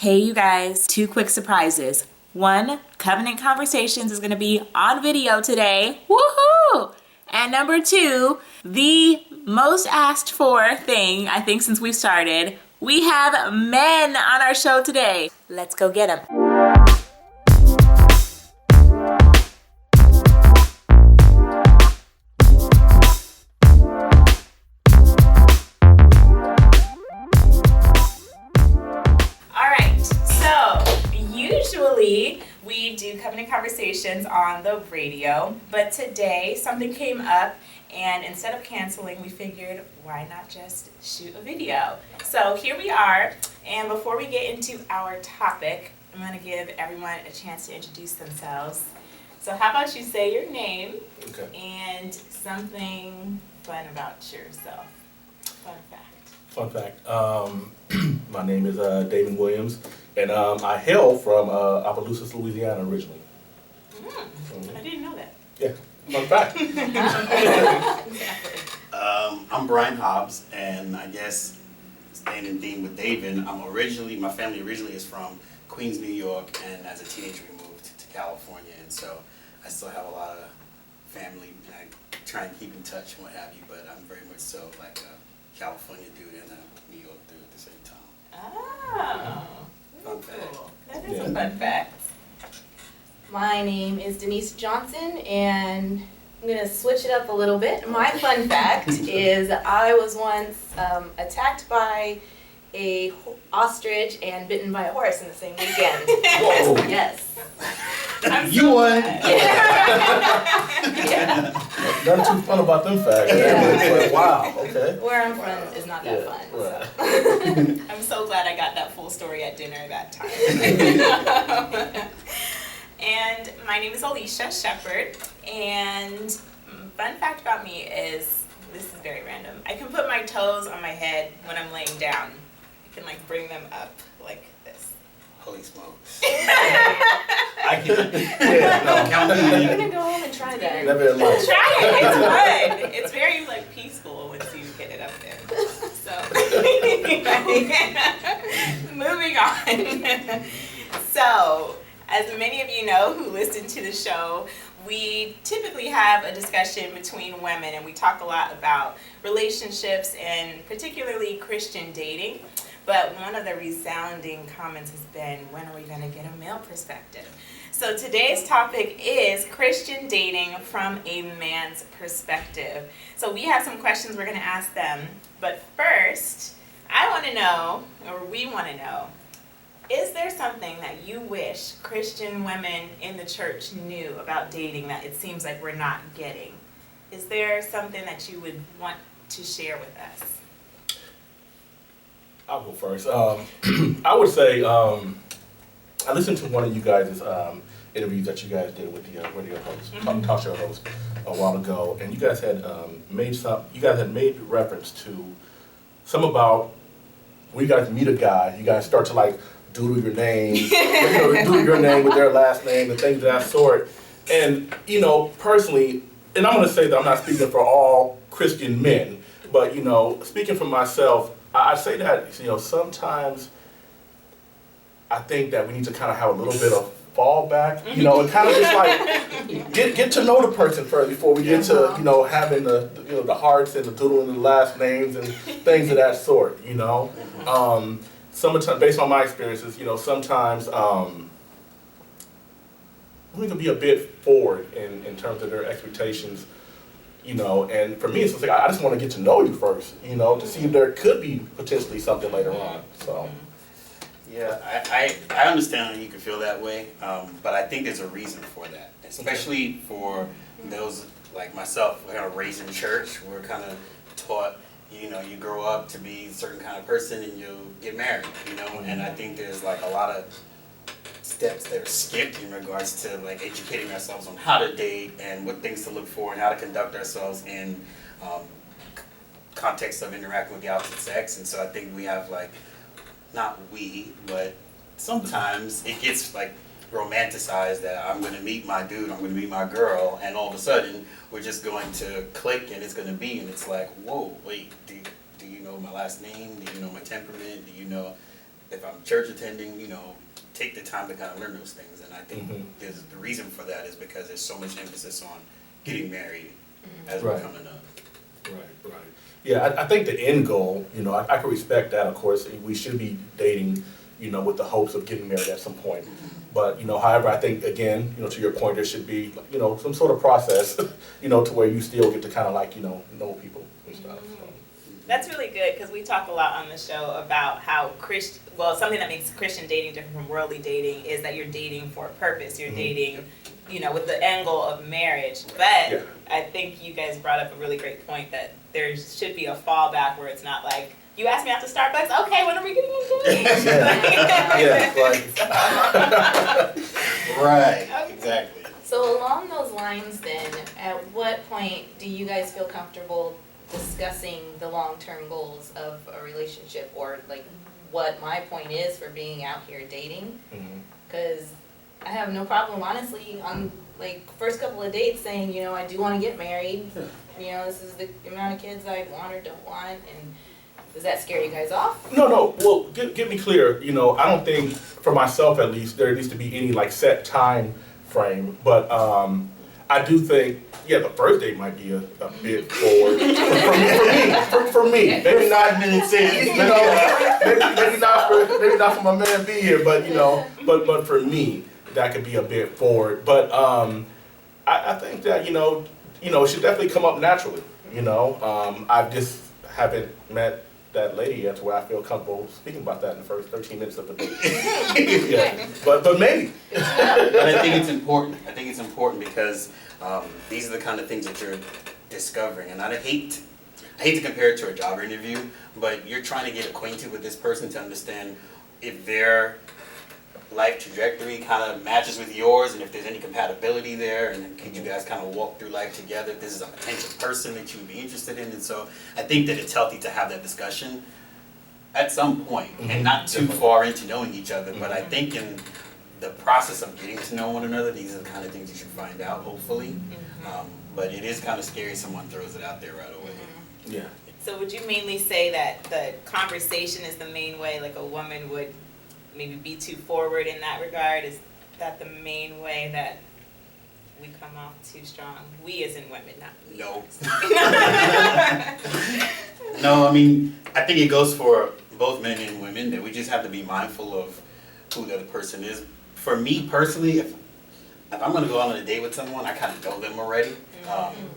Hey you guys, two quick surprises. One, Covenant Conversations is going to be on video today. Woohoo! And number two, the most asked for thing, I think since we've started, we have men on our show today. Let's go get them. Usually we do Covenant Conversations on the radio, but today something came up and instead of canceling, we figured why not just shoot a video. So here we are, and before we get into our topic, I'm going to give everyone a chance to introduce themselves. So how about you say your name and something fun about yourself. Fun fact. My name is Davin Williams, and I hail from Opelousas, Louisiana originally. I didn't know that. Yeah, fun fact. I'm Brian Hobbs, and I guess staying in theme with Davin, my family originally is from Queens, New York, and as a teenager we moved to California, and so I still have a lot of family, and I try and keep in touch and what have you, but I'm very much so like a California dude and a New York dude at the same time. Oh, Fun fact. cool. That is a fun fact. My name is Denise Johnson, and I'm going to switch it up a little bit. My fun fact is I was once attacked by a ostrich and bitten by a horse in the same weekend. Whoa. Yes. You won! Yeah. Nothing too fun about them facts. Yeah. Wow, okay. Where I'm from is not that fun. Right. So. I'm so glad I got that full story at dinner that time. And my name is Alicia Shepherd, and fun fact about me is, this is very random, I can put my toes on my head when I'm laying down. I can like bring them up like this. Holy smokes. I can. Yeah, no. I'm going to go home and try that. Never in life. Try it, it's fun. It's very like peaceful once you get it up there. So, moving on. So, as many of you know who listen to the show, we typically have a discussion between women, and we talk a lot about relationships and particularly Christian dating. But one of the resounding comments has been, when are we going to get a male perspective? So today's topic is Christian dating from a man's perspective. So we have some questions we're going to ask them. But first, I want to know, or we want to know, is there something that you wish Christian women in the church knew about dating that it seems like we're not getting? Is there something that you would want to share with us? I'll go first. I would say I listened to one of you guys' interviews that you guys did with the radio host, talk show host, a while ago, and you guys had made reference to some about when you guys meet a guy, you guys start to like doodle your name, doodle your name with their last name and things of that sort. And personally, and I'm going to say that I'm not speaking for all Christian men, but speaking for myself, I say that, sometimes I think that we need to kind of have a little bit of fallback, and kind of just like get to know the person first before we get to, having the hearts and the doodling the last names and things of that sort, Sometimes, based on my experiences, sometimes we can be a bit forward in terms of their expectations. And for me, it's just like, I just want to get to know you first, to see if there could be potentially something later on, so. Yeah, I understand that you can feel that way, but I think there's a reason for that, especially for those like myself. We're kind of raised in church. We're kind of taught, you grow up to be a certain kind of person and you get married, and I think there's like a lot of steps that are skipped in regards to like educating ourselves on how to date and what things to look for and how to conduct ourselves in context of interacting with the opposite sex. And so I think we have like, not we, but sometimes it gets like romanticized that I'm going to meet my dude, I'm going to meet my girl, and all of a sudden we're just going to click and it's going to be, and it's like, whoa, wait, do you know my last name? Do you know my temperament? Do you know if I'm church attending, take the time to kind of learn those things. And I think there's the reason for that is because there's so much emphasis on getting married as we're coming up. Right. Yeah, I think the end goal, I can respect that, of course. We should be dating, with the hopes of getting married at some point. But, however, I think, again, to your point, there should be, some sort of process, to where you still get to kind of like, know people and stuff. So. That's really good because we talk a lot on the show about how something that makes Christian dating different from worldly dating is that you're dating for a purpose. You're dating, with the end goal of marriage. But I think you guys brought up a really great point that there should be a fallback where it's not like, you asked me out to Starbucks, okay, when are we getting engaged? Right, exactly. So along those lines then, at what point do you guys feel comfortable discussing the long-term goals of a relationship, or like what my point is for being out here dating? Because I have no problem, honestly, on like first couple of dates saying, I do want to get married. This is the amount of kids I want or don't want. And does that scare you guys off? No. Well, get me clear. I don't think, for myself at least, there needs to be any like set time frame. But I do think, the first date might be a bit forward for me. Maybe not 5 minutes in. maybe not for my man B here, but but for me, that could be a bit forward. But I think that it should definitely come up naturally. I just haven't met that lady yet to where I feel comfortable speaking about that in the first 13 minutes of the date. But maybe. But I think it's important. Because these are the kind of things that you're discovering. And I hate to compare it to a job interview, but you're trying to get acquainted with this person to understand if their life trajectory kind of matches with yours, and if there's any compatibility there, and can you guys kind of walk through life together, if this is a potential person that you would be interested in. And so I think that it's healthy to have that discussion at some point, and not too far into knowing each other. But I think in the process of getting to know one another, these are the kind of things you should find out, hopefully. But it is kind of scary if someone throws it out there right away. Yeah. So would you mainly say that the conversation is the main way, like a woman would maybe be too forward in that regard? Is that the main way that we come off too strong? We as in women, not me. No. No, I mean, I think it goes for both men and women, that we just have to be mindful of who the other person is. For me personally, if I'm going to go out on a date with someone, I kind of know them already.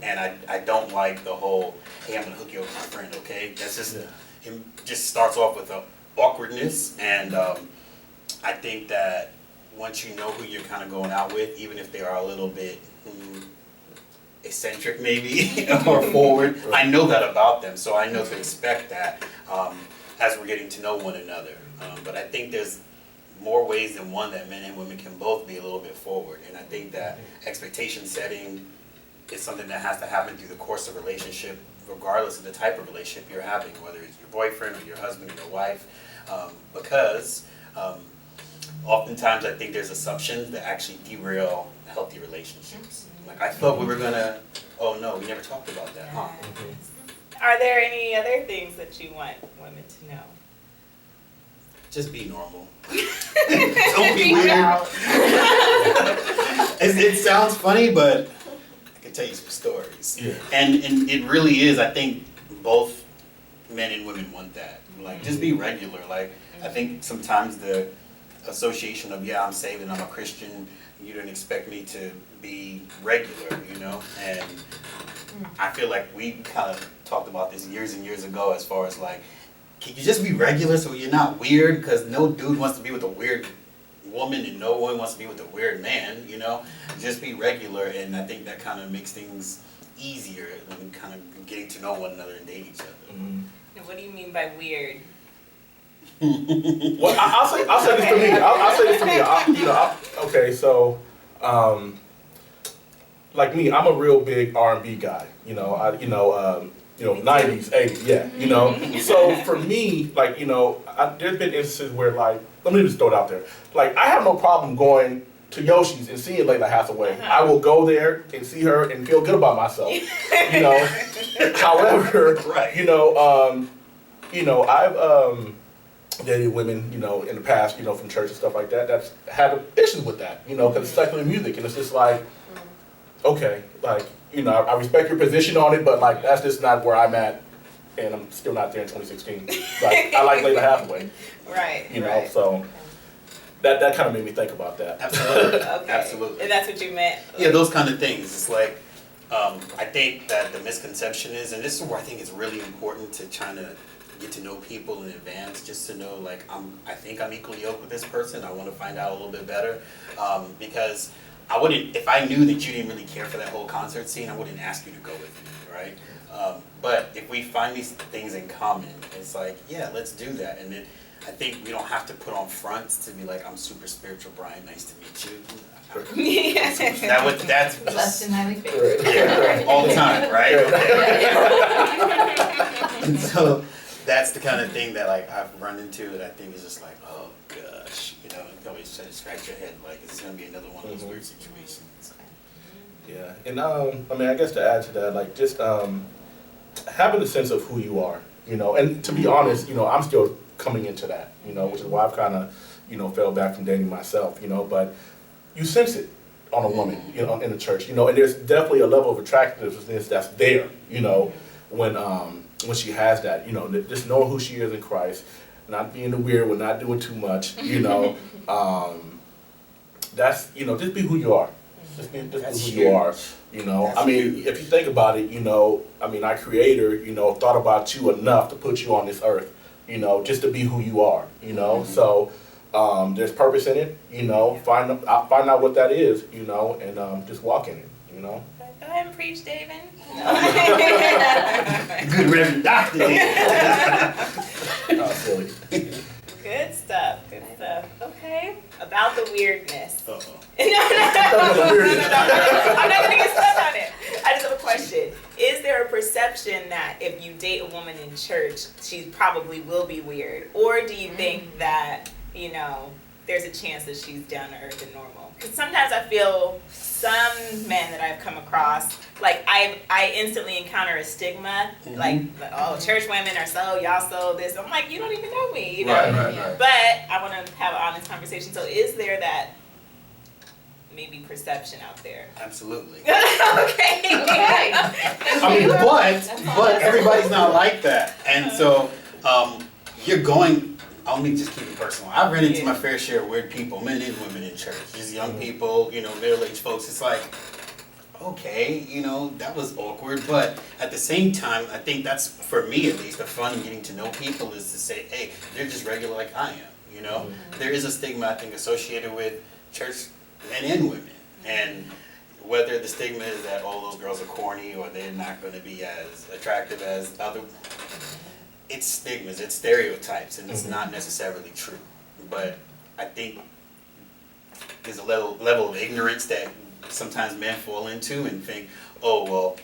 And I don't like the whole, hey, I'm going to hook you up with my friend, okay? That's just, it just starts off with a awkwardness. And I think that once you know who you're kind of going out with, even if they are a little bit eccentric maybe, or forward, I know that about them. So I know to expect that as we're getting to know one another. But I think there's more ways than one that men and women can both be a little bit forward. And I think that expectation setting is something that has to happen through the course of a relationship, regardless of the type of relationship you're having, whether it's your boyfriend or your husband or your wife, because oftentimes I think there's assumptions that actually derail healthy relationships. Like, I thought we were gonna, oh no, we never talked about that, huh? Are there any other things that you want women to know? Just be normal. Don't be weird. It sounds funny, but I can tell you some stories. Yeah. And it really is, I think both men and women want that. Like, just be regular. Like, I think sometimes the association of, yeah, I'm saved and I'm a Christian, you didn't expect me to be regular, And I feel like we kind of talked about this years and years ago, as far as like, can you just be regular so you're not weird? Because no dude wants to be with a weird woman and no one wants to be with a weird man, Just be regular, and I think that kind of makes things easier when kind of getting to know one another and date each other. And what do you mean by weird? Well, I'll say this for me. I'll say this for me. Okay, so, like me, I'm a real big R&B guy. 90s, 80s, yeah. So for me, like, there's been instances where, like, let me just throw it out there. Like, I have no problem going to Yoshi's and seeing Layla Hathaway. I will go there and see her and feel good about myself. However, Right. I've dated women, you know, in the past, you know, from church and stuff like that, that's had issues with that, you know, because it's secular music, and it's just like, okay, like, you know, I respect your position on it, but like, that's just not where I'm at, and I'm still not there in 2016. Like, I like Later Hathaway, Right. you know, right. so that kind of made me think about that. Absolutely. Okay. Absolutely. And that's what you meant? Yeah, those kind of things. It's like, I think that the misconception is, and this is where I think it's really important to try to get to know people in advance, just to know, like, I think I'm equally yoked with this person. I want to find out a little bit better, because I wouldn't, if I knew that you didn't really care for that whole concert scene, I wouldn't ask you to go with me, right? But if we find these things in common, it's like, yeah, let's do that. And then I think we don't have to put on fronts to be like, I'm super spiritual, Bryan, nice to meet you. That's Blessed just, and highly favored. yeah, all the time, right? Okay. And so that's the kind of thing that like I've run into that I think is just like, oh gosh, you know, you always try to scratch your head like it's gonna be another one of those weird situations. Yeah, and I mean, I guess to add to that, like just having a sense of who you are, you know, and to be honest, you know, I'm still coming into that, you know, which is why I've kind of, you know, fell back from dating myself, you know, but you sense it on a woman, you know, in the church, you know, and there's definitely a level of attractiveness that's there, you know, when she has that, you know, just knowing who she is in Christ, not being the weird one, not doing too much, you know, that's, you know, just be who you are. Just be who you are, you know. That's I mean, huge. if you think about it, you know, I mean, our Creator, you know, thought about you enough to put you on this earth, you know, just to be who you are, you know. So there's purpose in it, you know. Find out what that is, you know, and just walk in it, you know. Go ahead and preach, Davin. Good Reverend Doctor. Silly. Good stuff. Good stuff. Okay. About the weirdness. Uh-oh. No. I'm not gonna get stuck on it. I just have a question. Is there a perception that if you date a woman in church, she probably will be weird? Or do you think that, you know, there's a chance that she's down to earth and normal? Because sometimes I feel some men that I've come across, like I instantly encounter a stigma, like, oh, church women are so, y'all so this. I'm like, you don't even know me, you know? Right. But I want to have an honest conversation. So is there that maybe perception out there? Absolutely. Okay. I mean, but everybody's not like that, and so you're going. Let me just keep it personal. I've run into my fair share of weird people, men and women in church. Just young people, you know, middle-aged folks. It's like, okay, you know, that was awkward, but at the same time, I think that's, for me at least, the fun in getting to know people is to say, hey, they're just regular like I am, you know? There is a stigma, I think, associated with church men and women, and whether the stigma is that all those girls are corny or they're not going to be as attractive as other, it's stigmas, it's stereotypes, and it's not necessarily true. But I think there's a level of ignorance that sometimes men fall into and think, oh, well,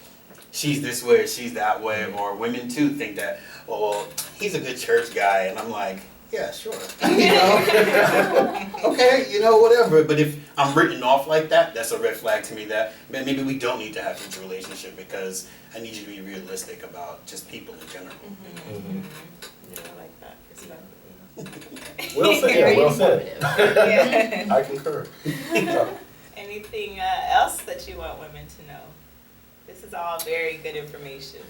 she's this way or she's that way, or women too think that, oh, well, he's a good church guy, and I'm like, yeah, sure. You know? Okay, you know, whatever. But if I'm written off like that, that's a red flag to me that maybe we don't need to have such a relationship, because I need you to be realistic about just people in general. Yeah, I like that perspective. Well said. Very Well said. Yeah. I concur. Anything else that you want women to know? This is all very good information.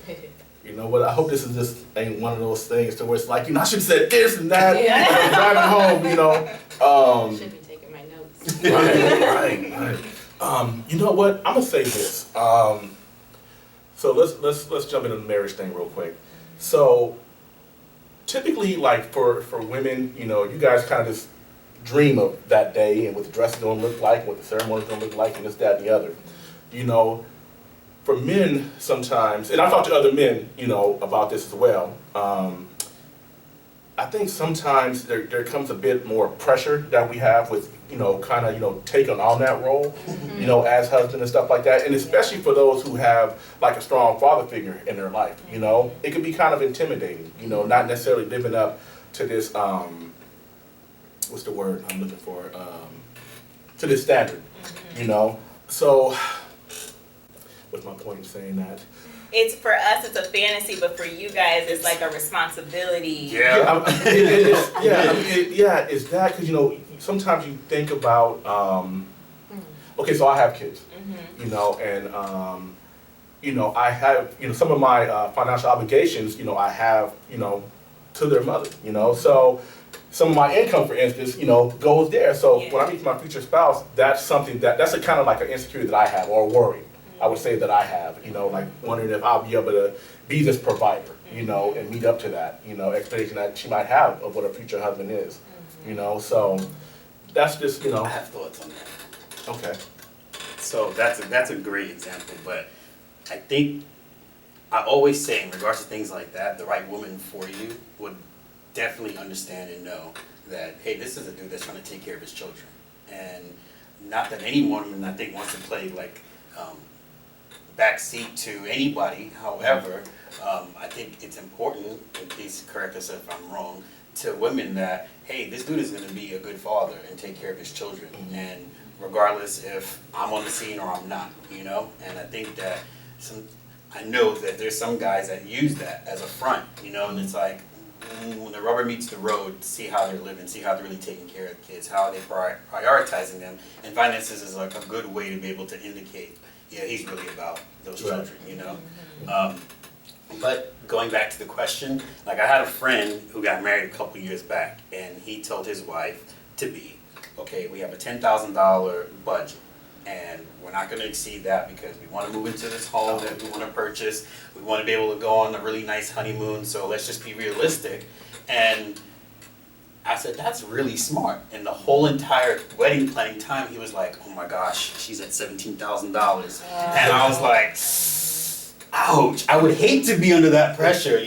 You know what? I hope this is just ain't one of those things to where it's like, you know, I should have said this and that. Yeah. I'm driving home, you know. Should be taking my notes. Right. You know what? I'm gonna say this. So let's jump into the marriage thing real quick. So typically, like for women, you know, you guys kind of just dream of that day and what the dress is gonna look like, what the ceremony is gonna look like, and this, that, and the other. You know, for men sometimes, and I talked to other men, you know, about this as well. I think sometimes there comes a bit more pressure that we have with, you know, kind of, you know, taking on that role, you know, as husband and stuff like that. And especially for those who have like a strong father figure in their life, you know, it can be kind of intimidating, you know, not necessarily living up to this, what's the word I'm looking for, to this standard, you know. So, what's my point in saying that? it's for us, it's a fantasy, but for you guys, it's like a responsibility. Yeah. It's that because sometimes you think about okay, so I have kids, and I have some of my financial obligations, I have to their mother, so some of my income, for instance, goes there. So when I meet my future spouse, that's something that's a kind of like an insecurity that I have, or a worry, I would say, that I have, like wondering if I'll be able to be this provider, and meet up to that, expectation that she might have of what a future husband is, so that's just, I have thoughts on that. Okay. So that's a great example, but I think I always say in regards to things like that, the right woman for you would definitely understand and know that, hey, this is a dude that's trying to take care of his children. And not that any woman, I think, wants to play like backseat to anybody. However, I think it's important, and please correct us if I'm wrong, to women that, hey, this dude is going to be a good father and take care of his children. And regardless if I'm on the scene or I'm not, and I think that I know that there's some guys that use that as a front, and it's like, when the rubber meets the road, see how they're living, see how they're really taking care of the kids, how are they prioritizing them, and finances is like a good way to be able to indicate, he's really about those children, But going back to the question, like I had a friend who got married a couple years back, and he told his wife to be, okay, we have a $10,000 budget, and we're not going to exceed that because we want to move into this home that we want to purchase. We want to be able to go on a really nice honeymoon, so let's just be realistic. And I said, that's really smart. And the whole entire wedding planning time, he was like, oh my gosh, she's at $17,000. And I was like, ouch, I would hate to be under that pressure,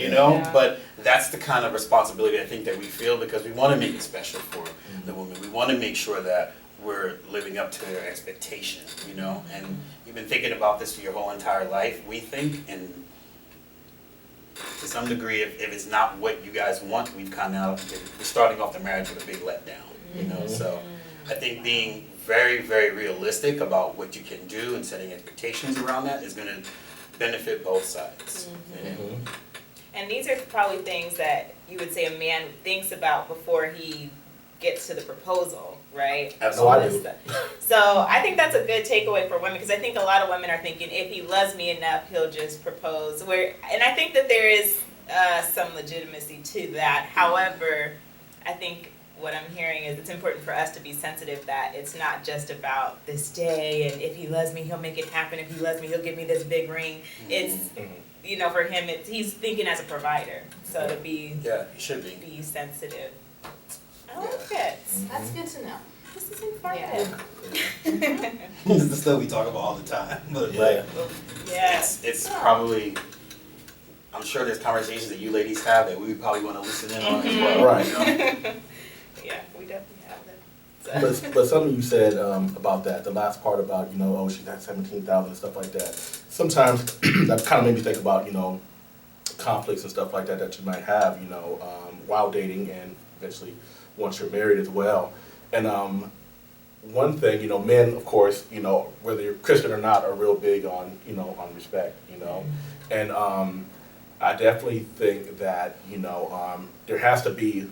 but that's the kind of responsibility I think that we feel, because we want to make it special for the woman. We want to make sure that we're living up to their expectation, and you've been thinking about this for your whole entire life, we think, and to some degree, if it's not what you guys want, we're starting off the marriage with a big letdown, so I think being very, very realistic about what you can do and setting expectations around that is going to benefit both sides. And these are probably things that you would say a man thinks about before he gets to the proposal, right? Absolutely. So I think that's a good takeaway for women, because I think a lot of women are thinking, if he loves me enough, he'll just propose. And I think that there is some legitimacy to that. However, I think what I'm hearing is it's important for us to be sensitive that it's not just about this day, and if he loves me, he'll make it happen. If he loves me, he'll give me this big ring. It's, for him, he's thinking as a provider. So to be, he should be sensitive. I like it. That's good to know. This is informative. This is the stuff we talk about all the time. But it's probably, I'm sure there's conversations that you ladies have that we probably want to listen in on as well. Right. Yeah, we definitely have that. So. But something you said about that, the last part about, she's at 17,000 and stuff like that. Sometimes that kind of made me think about, conflicts and stuff like that you might have, while dating and eventually once you're married as well. And one thing, men, of course, whether you're Christian or not, are real big on, on respect, And I definitely think that, there has to be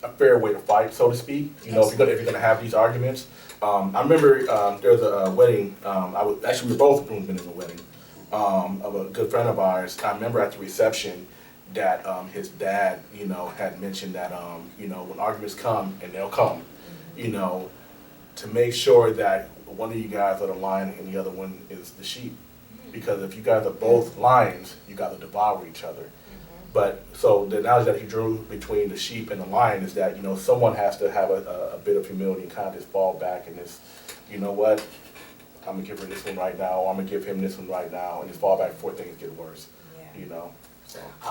a fair way to fight, so to speak, if you're gonna have these arguments. I remember there was a wedding, we were both groomsmen in the wedding, of a good friend of ours. I remember at the reception that his dad, had mentioned that, when arguments come, and they'll come, to make sure that one of you guys are the lion and the other one is the sheep. Because if you guys are both lions, you got to devour each other. But so the analogy that he drew between the sheep and the lion is that, someone has to have a bit of humility and kind of just fall back and just, you know what, I'm going to give her this one right now, or I'm going to give him this one right now, and just fall back before things get worse, So. I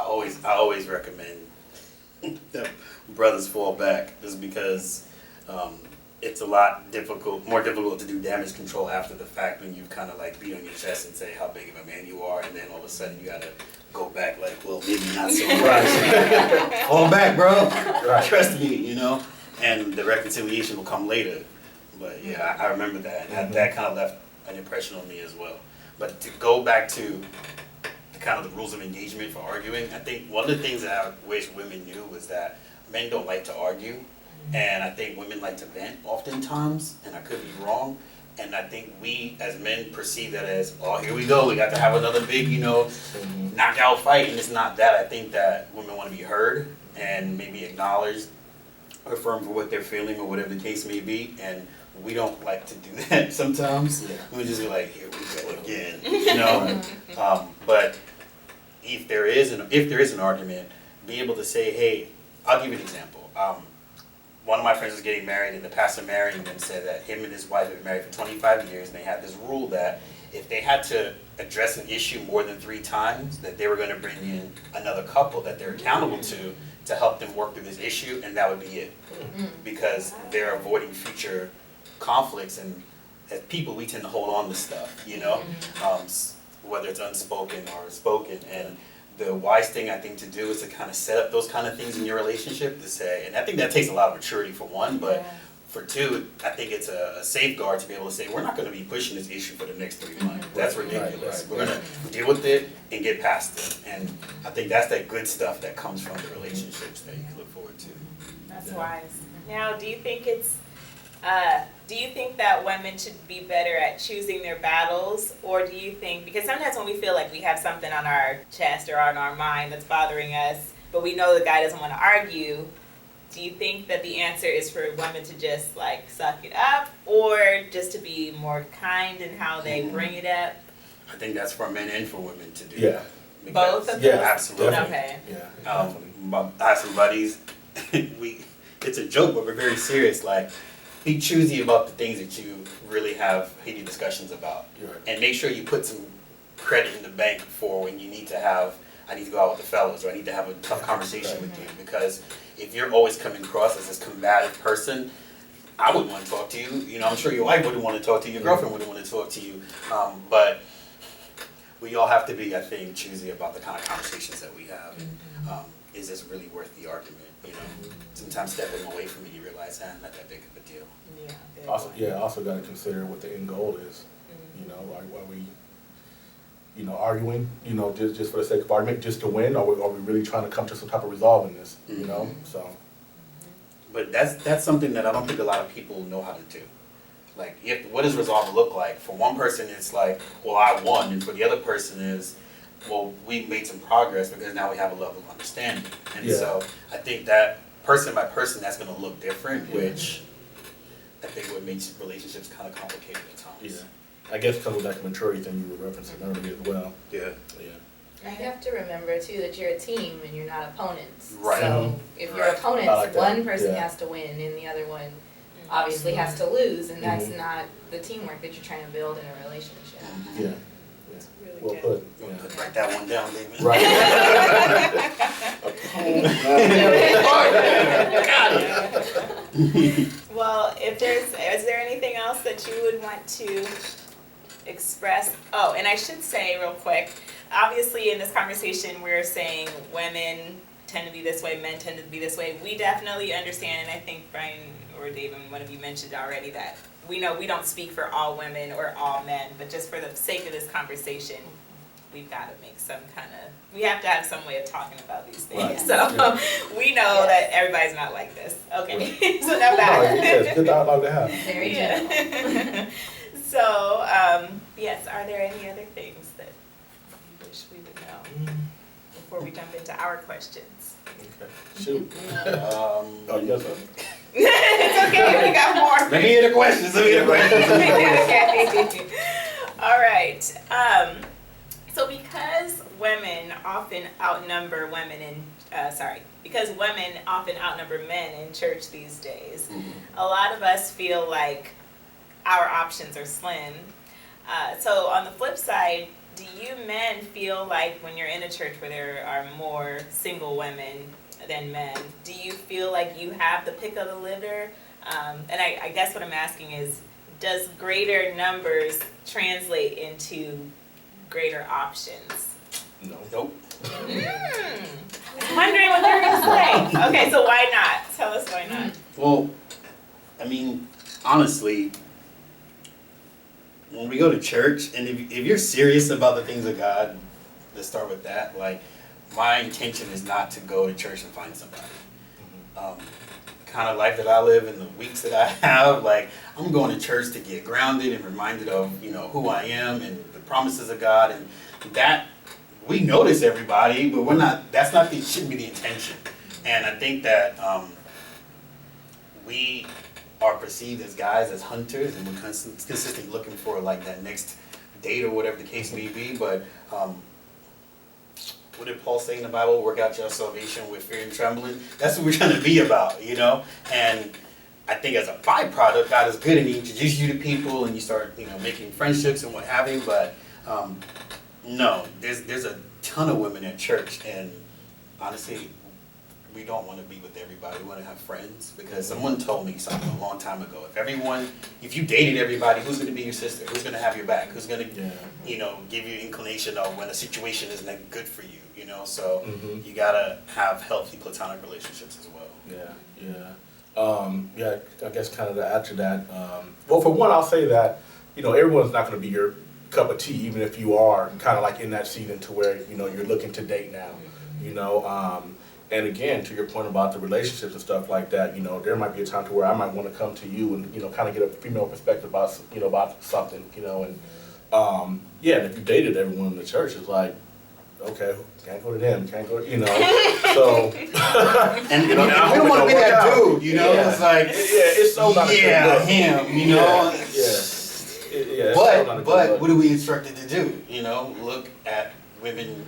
always recommend that brothers fall back, just because it's a lot more difficult to do damage control after the fact when you kind of like beat on your chest and say how big of a man you are, and then all of a sudden you gotta go back like, well, maybe not so much. Fall back, bro. Right. Trust me, and the reconciliation will come later. But yeah, I remember that, and that kind of left an impression on me as well. But to go back to the kind of the rules of engagement for arguing. I think one of the things that I wish women knew was that men don't like to argue, and I think women like to vent oftentimes, and I could be wrong. And I think we as men perceive that as, oh, here we go, we got to have another big, knockout fight, and it's not that. I think that women want to be heard and maybe acknowledged, affirmed for what they're feeling or whatever the case may be, and we don't like to do that sometimes. Yeah. We just be like, here we go again, but if there is an argument, be able to say, hey, I'll give you an example. One of my friends was getting married, and the pastor marrying them said that him and his wife had been married for 25 years, and they had this rule that if they had to address an issue more than 3 times, that they were going to bring in another couple that they're accountable to help them work through this issue, and that would be it. Because they're avoiding future conflicts, and as people, we tend to hold on to stuff, whether it's unspoken or spoken, and the wise thing I think to do is to kind of set up those kind of things in your relationship to say, and I think that takes a lot of maturity for one, but for two, I think it's a safeguard to be able to say, we're not going to be pushing this issue for the next 3 months. That's ridiculous. Right. We're going to deal with it and get past it. And I think that's that good stuff that comes from the relationships that you can look forward to. That's wise. Now, do you think that women should be better at choosing their battles, or do you think, because sometimes when we feel like we have something on our chest or on our mind that's bothering us, but we know the guy doesn't want to argue, do you think that the answer is for women to just like suck it up, or just to be more kind in how they bring it up? I think that's for men and for women to do. Yeah. Both of Yeah, those? absolutely. Okay. Yeah, I definitely. have some buddies. It's a joke, but we're very serious. Like, be choosy about the things that you really have heated discussions about, Right. and make sure you put some credit in the bank for when you need to have. I need to go out with the fellas, or I need to have a tough conversation with you. Because if you're always coming across as this combative person, I wouldn't want to talk to you. I'm sure your wife wouldn't want to talk to you. Your girlfriend wouldn't want to talk to you. But we all have to be, I think, choosy about the kind of conversations that we have. Is this really worth the argument? Sometimes stepping away from it, you realize, not that big of a deal. Yeah. Also got to consider what the end goal is. Like, are we, arguing, just for the sake of argument, just to win, or are we really trying to come to some type of resolve in this? So. But that's something that I don't think a lot of people know how to do. Like, what does resolve look like? For one person, it's like, well, I won, and for the other person is, well, we've made some progress because now we have a level of understanding. And so I think that person by person, that's going to look different, which I think what makes relationships kind of complicated at times. Yeah. I guess it comes with that maturity thing you were referencing earlier as well. Yeah. You have to remember too that you're a team and you're not opponents. Right. So if you're Right. opponents, I like that. one person Yeah. has to win and the other one obviously has to lose, and that's not the teamwork that you're trying to build in a relationship. Yeah. That's really Well good. put. You want Yeah. to write that one down, David? Well, is there anything else that you would want to express? Oh, and I should say real quick, obviously in this conversation we're saying women tend to be this way, men tend to be this way. We definitely understand, and I think Bryan or David, one of you mentioned already, that we know we don't speak for all women or all men, but just for the sake of this conversation, we've got to make we have to have some way of talking about these things. Right. So we know that everybody's not like this. Okay, so not bad. It's good dialogue to have. Very gentle. Yeah. So, yes, are there any other things that you wish we would know before we jump into our questions? Okay. Shoot. Um, Oh, you got something? It's okay, we got more. Let me hear the questions. Okay. All right. So because women often outnumber men in church these days, a lot of us feel like our options are slim. So on the flip side, do you men feel like when you're in a church where there are more single women than men, do you feel like you have the pick of the litter? And I guess what I'm asking is, does greater numbers translate into greater options? No. Nope. I was wondering what you were going to say. Okay, so why not? Tell us why not. Well, I mean, honestly, when we go to church, and if you're serious about the things of God, let's start with that. Like, my intention is not to go to church and find somebody. Kind of life that I live and the weeks that I have, like, I'm going to church to get grounded and reminded of, you know, who I am and the promises of God, and that we notice everybody, but we're not. That's not the shouldn't be the intention. And I think that we are perceived as guys as hunters, and we're consistently looking for like that next date or whatever the case may be. But what did Paul say in the Bible? Work out your salvation with fear and trembling. That's what we're trying to be about, you know? And I think as a byproduct, God is good and He introduces you to people and you start, you know, making friendships and what have you. But no, there's a ton of women at church, and honestly, we don't want to be with everybody. We want to have friends, because someone told me something a long time ago. If you dated everybody, who's going to be your sister? Who's going to have your back? Who's going to, you know, give you inclination of when a situation isn't good for you? You know, so you gotta have healthy platonic relationships as well. Yeah. I guess kind of to add to that. Well, for one, I'll say that, you know, everyone's not going to be your cup of tea, even if you are kind of like in that season to where, you know, you're looking to date now. You know. And again, to your point about the relationships and stuff like that, you know, there might be a time to where I might want to come to you and, you know, kind of get a female perspective about, you know, about something, you know, and yeah, and if you dated everyone in the church, it's like, okay, can't go to them, can't go, you know, so. And you know, we don't want to be that dude, you know, it's like, it's so not a good look. him, you know. But what are we instructed to do? You know, look at women.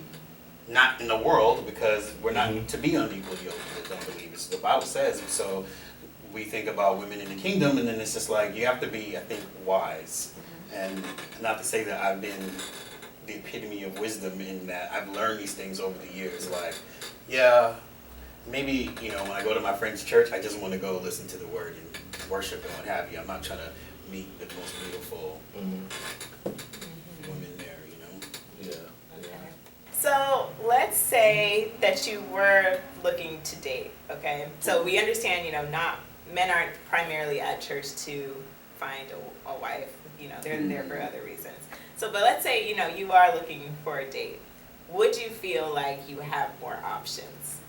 Not in the world, because we're not to be unequally yoked with unbelievers. The Bible says, and so we think about women in the kingdom, and then it's just like you have to be, I think, wise. And not to say that I've been the epitome of wisdom in that I've learned these things over the years. Like, yeah, maybe, you know, when I go to my friend's church, I just want to go listen to the word and worship and what have you. I'm not trying to meet the most beautiful women there, you know. Yeah. So let's say that you were looking to date, okay? So we understand, you know, men aren't primarily at church to find a wife, you know, they're there for other reasons. So, but let's say, you know, you are looking for a date. Would you feel like you have more options?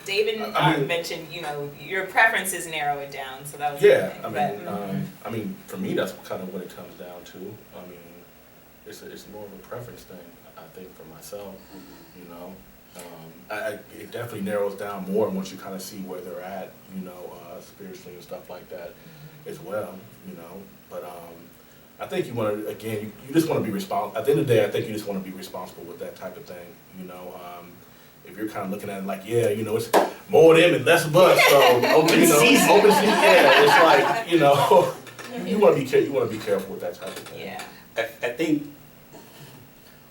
Davin mentioned, you know, your preferences narrow it down, so that was I mean, for me, that's kind of what it comes down to. I mean, it's more of a preference thing, I think, for myself, you know. It definitely narrows down more once you kind of see where they're at, you know, spiritually and stuff like that as well, you know. But I think you want to, again, you just want to be responsible. At the end of the day, I think you just want to be responsible with that type of thing, you know. If you're kind of looking at it like, yeah, you know, it's more of them and less of us, so open season, it's like, you know, you want to be careful with that type of thing. Yeah. I think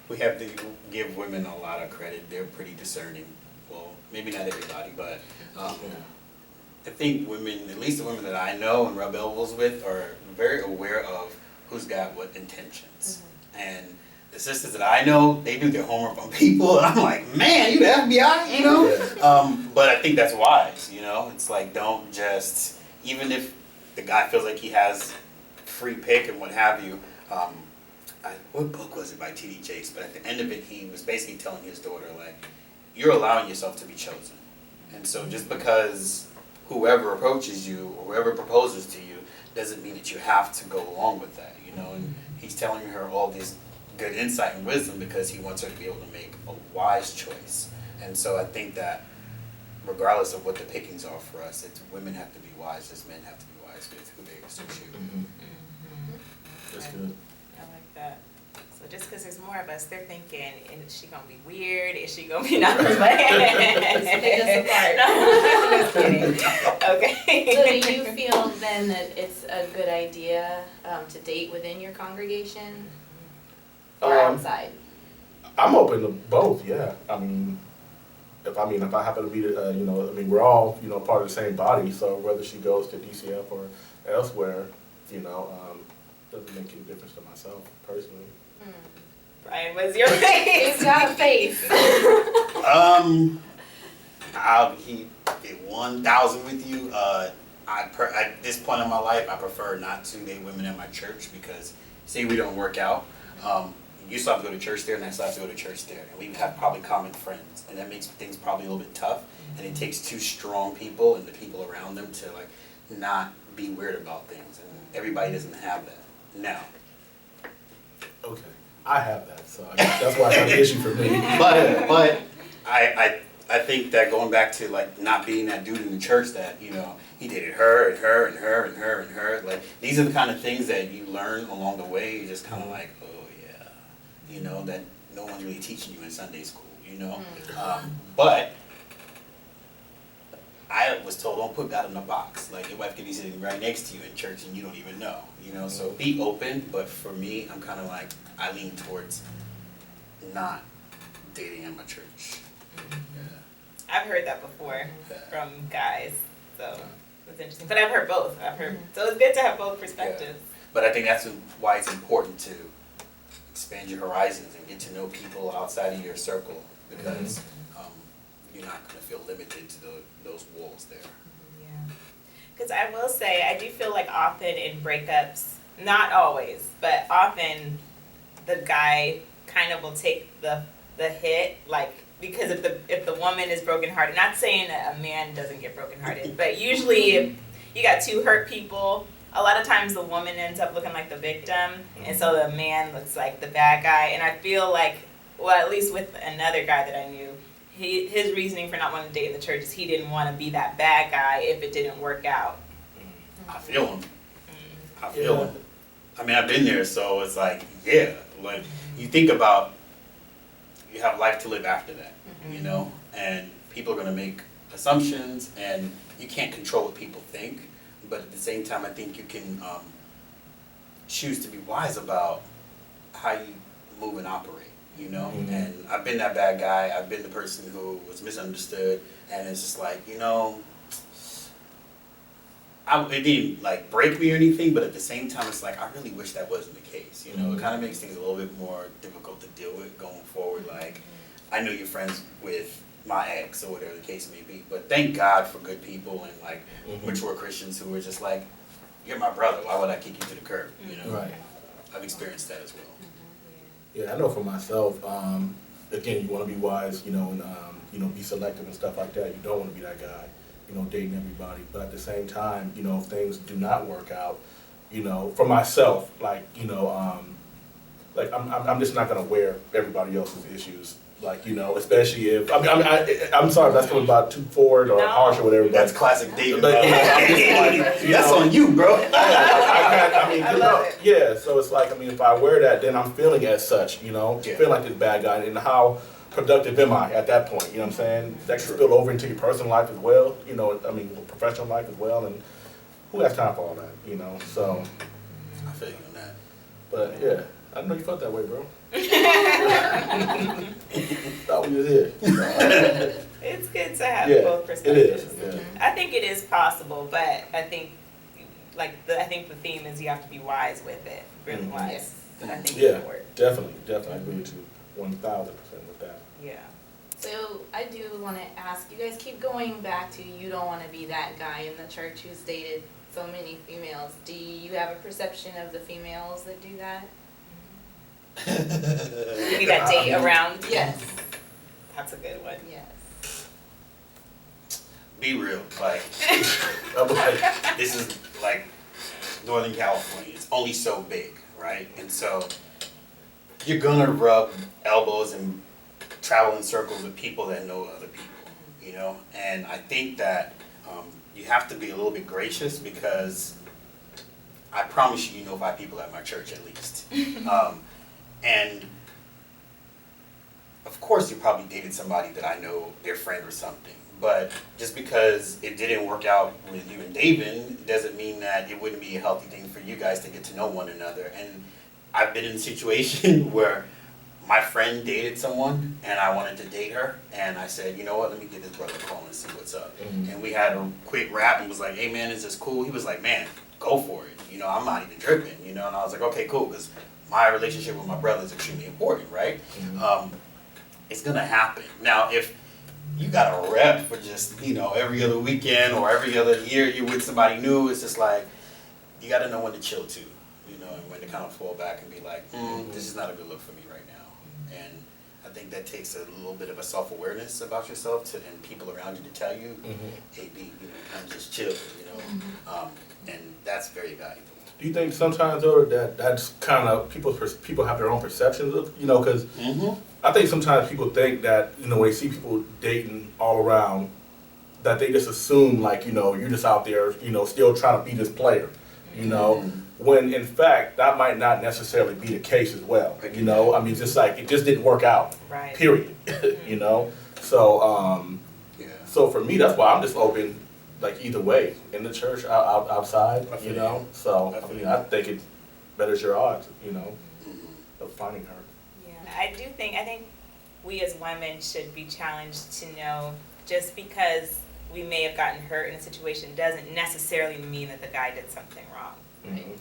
we have to give women a lot of credit. They're pretty discerning. Well, maybe not everybody, but I think women, at least the women that I know and rub elbows with, are very aware of who's got what intentions. And the sisters that I know, they do their homework on people, and I'm like, man, you the FBI, you know? But I think that's wise, you know? It's like, don't just, even if the guy feels like he has free pick and what have you, what book was it by T.D. Jakes? But at the end of it, he was basically telling his daughter, like, you're allowing yourself to be chosen. And so just because whoever approaches you or whoever proposes to you doesn't mean that you have to go along with that, you know? And he's telling her all this good insight and wisdom because he wants her to be able to make a wise choice. And so I think that regardless of what the pickings are for us, women have to be wise, just men have to be wise with who they associate with. That's good. I like that. So just because there's more of us, they're thinking, is she gonna be weird? Is she gonna be not just kidding. Okay. So do you feel then that it's a good idea to date within your congregation or outside? I'm open to both. Yeah. I mean, if I happen to be, you know, I mean, we're all, you know, part of the same body. So whether she goes to DCF or elsewhere, you know, doesn't make any difference to myself personally. Bryan, what's your face? He's got a face. I'll keep it 1,000 with you. At this point in my life, I prefer not to date women at my church because, say we don't work out, you still have to go to church there, and I still have to go to church there, and we have probably common friends, and that makes things probably a little bit tough, and it takes two strong people and the people around them to like not be weird about things, and everybody doesn't have that. Now, Okay, I have that, so I guess that's why it's an issue for me. but I think that going back to like not being that dude in the church that, you know, he dated her and her and her and her and her, like these are the kind of things that you learn along the way. You're just kind of like, oh yeah, you know, that no one's really teaching you in Sunday school, you know. But I was told, don't put God in a box. Like your wife could be sitting right next to you in church and you don't even know, you know. So be open. But for me, I'm kind of like, I lean towards not dating at my church. I've heard that before from guys, so it's interesting. But I've heard both. So it's good to have both perspectives. But I think that's why it's important to expand your horizons and get to know people outside of your circle, because you're not going to feel limited to those walls there. Yeah. Because I will say, I do feel like often in breakups, not always, but often the guy kind of will take the hit, like, because if the woman is brokenhearted, not saying that a man doesn't get brokenhearted, but usually if you got two hurt people, a lot of times the woman ends up looking like the victim, and so the man looks like the bad guy. And I feel like, well, at least with another guy that I knew, his reasoning for not wanting to date in the church is he didn't want to be that bad guy if it didn't work out. I feel him. I feel him. I mean, I've been there, so it's like, yeah, like you think about, you have life to live after that, you know, and people are going to make assumptions, and you can't control what people think, but at the same time, I think you can choose to be wise about how you move and operate, you know, and I've been that bad guy, I've been the person who was misunderstood, and it's just like, you know, it didn't like break me or anything, but at the same time, it's like, I really wish that wasn't the case, you know, it kind of makes things a little bit more difficult to deal with going forward. Like, I know you're friends with my ex or whatever the case may be, but thank God for good people and like mature Christians who are just like, you're my brother, why would I kick you to the curb, you know? Right. I've experienced that as well. Yeah, I know for myself, again, you want to be wise, you know, and, you know, be selective and stuff like that. You don't want to be that guy, you know, dating everybody. But at the same time, you know, if things do not work out, you know, for myself, like, you know, like I'm just not going to wear everybody else's issues. Like, you know, especially if, I'm sorry if that's coming about too forward or harsh or whatever. That's But, classic David. but you know, I'm just like, That's on you, bro. I love it. Yeah, so it's like, I mean, if I wear that, then I'm feeling as such, you know, feeling like this bad guy, and how productive am I at that point, you know what I'm saying? That can spill over into your personal life as well, you know, I mean, professional life as well, and who has time for all that, you know, so. I feel you on that. But yeah, I know you felt that way, bro. Thought we was here. It's good to have Yeah, both it perspectives. is, yeah. I think it is possible, but I think I think the theme is you have to be wise with it, really wise. And I think Yeah, it'll work. definitely, I agree with you 1,000% with that. Yeah. So I do want to ask, you guys keep going back to you don't want to be that guy in the church who's dated so many females. Do you have a perception of the females that do that? Maybe that date around. Yes. That's a good one. Yes. Be real, like, I'm like, this is like Northern California. It's only so big, right? And so you're gonna rub elbows and travel in circles with people that know other people, you know? And I think that you have to be a little bit gracious, because I promise you, you know 5 people at my church at least. And of course you probably dated somebody that I know, their friend or something. But just because it didn't work out with you and Davin doesn't mean that it wouldn't be a healthy thing for you guys to get to know one another. And I've been in a situation where my friend dated someone and I wanted to date her, and I said, you know what, let me give this brother a call and see what's up. And we had a quick rap and was like, hey man, is this cool? He was like, man, go for it. You know, I'm not even tripping, you know? And I was like, okay, cool, because my relationship with my brother is extremely important, right? It's gonna happen. Now, if you got a rep for just, you know, every other weekend or every other year you're with somebody new, it's just like, you gotta know when to chill too. you know, and when to kind of fall back and be like, this is not a good look for me right now. And I think that takes a little bit of a self-awareness about yourself and people around you to tell you, hey, B, you know, kind of just chill, you know, and that's very valuable. Do you think sometimes though that's kind of people have their own perceptions of, you know, because I think sometimes people think that, you know, when they see people dating all around, that they just assume like, you know, you're just out there, you know, still trying to be this player, you know, when in fact that might not necessarily be the case as well, you know. I mean, just like it just didn't work out, Right. period, you know. So so for me, that's why I'm just open. Like either way, in the church, outside, you know. So I mean, I think it betters your odds, you know, of finding her. Yeah, I think we as women should be challenged to know just because we may have gotten hurt in a situation doesn't necessarily mean that the guy did something wrong. Mm-hmm.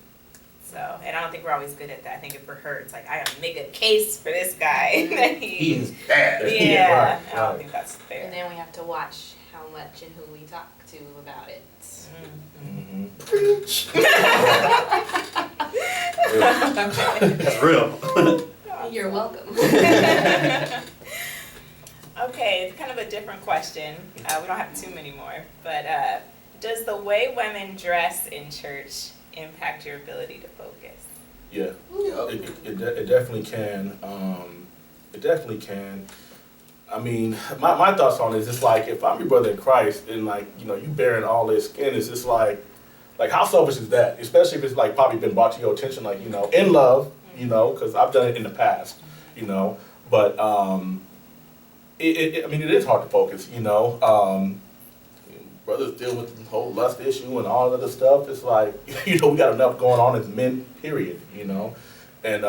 So, and I don't think we're always good at that. I think if we're hurt, it's like, I gotta make a case for this guy that He's bad. yeah, Right, I don't right. think that's fair. And then we have to watch how much and who we talk to about it. Mhm. That's real. You're welcome. Okay, it's kind of a different question. We don't have too many more, but does the way women dress in church impact your ability to focus? Yeah, Yep. it definitely can. It definitely can. I mean, my thoughts on it is just like if I'm your brother in Christ and like, you know, you bearing all this skin, it's just like how selfish is that? Especially if it's like probably been brought to your attention, like, you know, in love, you know, because I've done it in the past, you know. But I mean, it is hard to focus, you know. Brothers deal with the whole lust issue and all of the stuff. It's like, you know, we got enough going on as men, period, you know. And